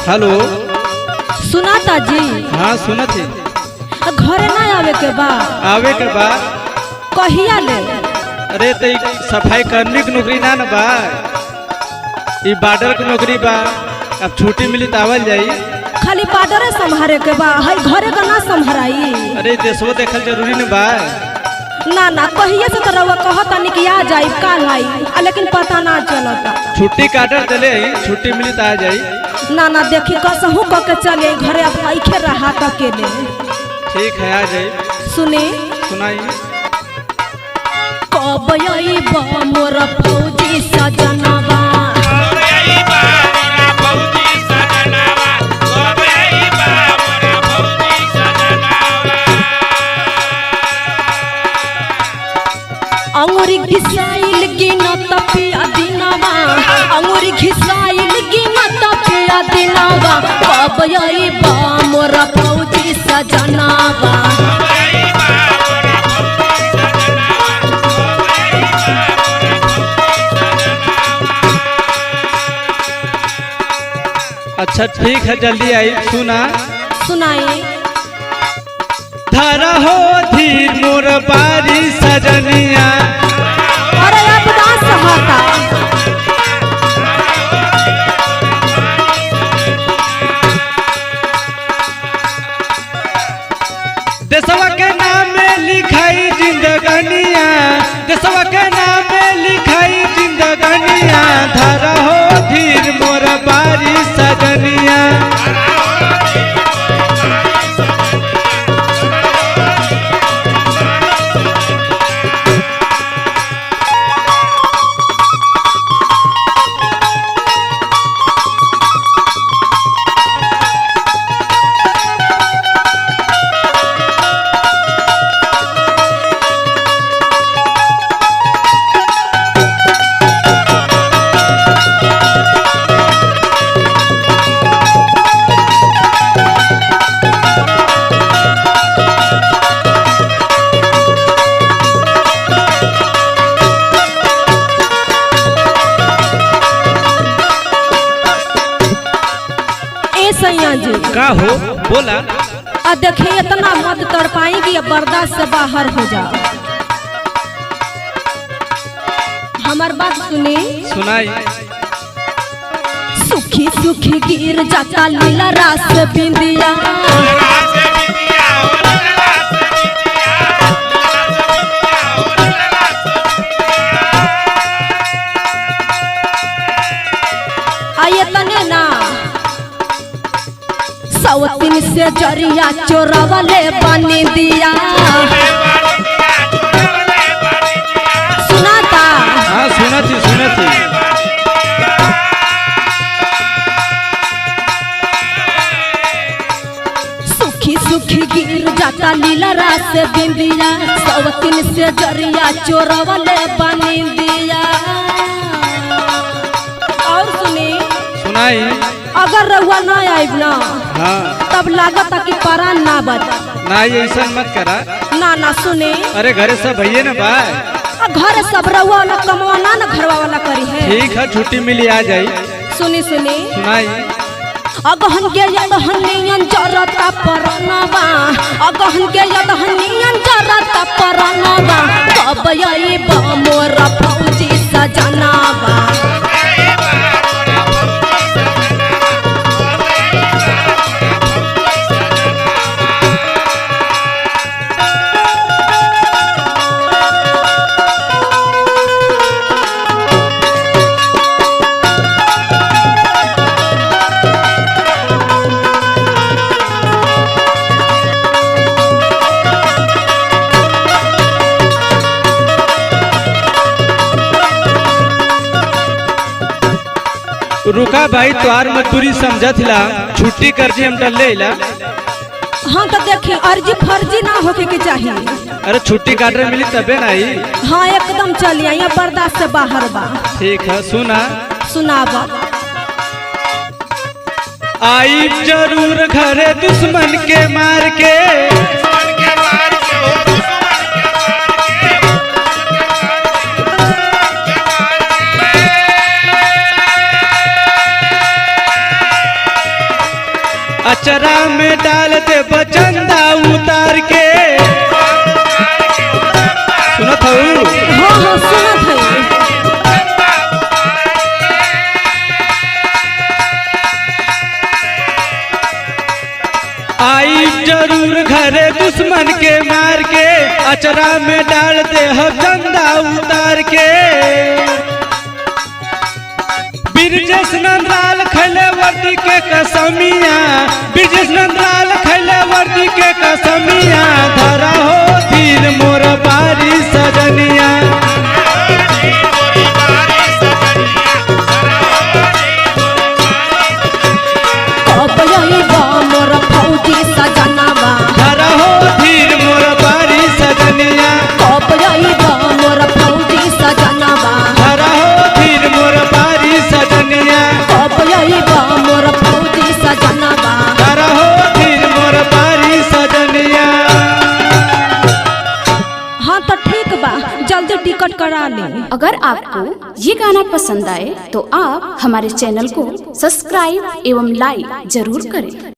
Hello. सुनाता जी। हाँ सुनत है। घरे ना आवे के बा? आवे के बा। कहिया ले? अरे तो सफाई कर्मी की नौकरी ना बा, ये बॉर्डर की नौकरी बा। अब छुट्टी मिली तो आवल जाई। खाली बॉर्डर संभारे के बा, हई घरे का ना संभराई? अरे देशो देखल जरूरी न बा। ना ना कहिए से तो रउआ कहता नहीं कि आ जाई काल आई, लेकिन पता ना चलता। छुट्टी काटर चले, छुट्टी मिली तो आ जाई। ना ना देखी कसहू क के चले घरे, अब आइखे रहा अकेले। ठीक है आ जाई। सुने सुनाई। कब आईबा मोर फौजी सजनवा, अंगूरी घिसाइल गिनत पिया दिनवा, अंगूरी घिसाइल गिनत पिया दिनवा। कब आईबा मोर फौजी सजनवा, अच्छा ठीक है जल्दी आई। सुना सुनाई। धरा हो धीर मोर बारी सजनिया। अरे अब ना सहता। देशवा के नाम में लिखाई जिंदगनिया, देशवा के नाम में लिखाई जिंदगनिया। धरा हो धीर मोर बारी सजनिया। जी का हो बोला। देखिए इतना मत तड़पाई कि बर्दाश्त से बाहर हो जाओ। हमार बात सुनी। सुनाई। सुखी सुखी गिर जाता लीला रास बिंदिया, आइए तने ना सवतीन से जरिया चोरवले बनी दिया। सुनाता? हाँ सुनती सुनती। सुखी सुखी गिर जाता लीला रास बिंदिया, सवतीन से जरिया चोरवले बनी दिया। और सुनी। सुनाई। अगर रहुआ ना आइब ना, हाँ तब लागत कि परान ना बच। ना ये ऐसा मत करा। ना ना सुने। अरे घरे सब भैया न बा। घर सब रहुआ वाला कमवाना ना घरवा वाला करी है। ठीक है छुट्टी मिली आ जाई। सुनी सुनी। सुनाई। अगहन के यदहनियन जरता परनवा, अगहन के यदहनियन जरता परनवा। कब आईबा मोर फौजी सजनवा, रुका भाई तोहार मजदूरी समझत ला, छुट्टी कर जी हम डल ला। हाँ तो देखिए अर्जी फर्जी ना होके के चाहिए। अरे छुट्टी काटे मिली तबे ना आई। हाँ एकदम चलिए, यहाँ बर्दाश्त से बाहर बा। ठीक है सुना। सुनावा। आई जरूर घरे दुश्मन के मार के, सारे दुश्मन के मार के अचरा में डाल दे हम चंदा उतार के। ब्रिजेश नंदलाल खैले वर्दी के कसमिया, ब्रिजेश नंदलाल खैले वर्दी के कसमिया, धरा हो धीर मोर बारी सजनिया। मोर फौजी सजनवा, धरा हो धीर मोर बारी सजनिया। मोर फौजी सजनवा, धरा हो धीर मोर बारी सजनिया। मोर फौजी सजनवा। धरा हो धीर मोर बारी सजनिया। हाँ तो ठीक बा, जल्दी टिकट करा ले। अगर आपको ये गाना पसंद आए तो आप हमारे चैनल को सब्सक्राइब एवं लाइक जरूर करें।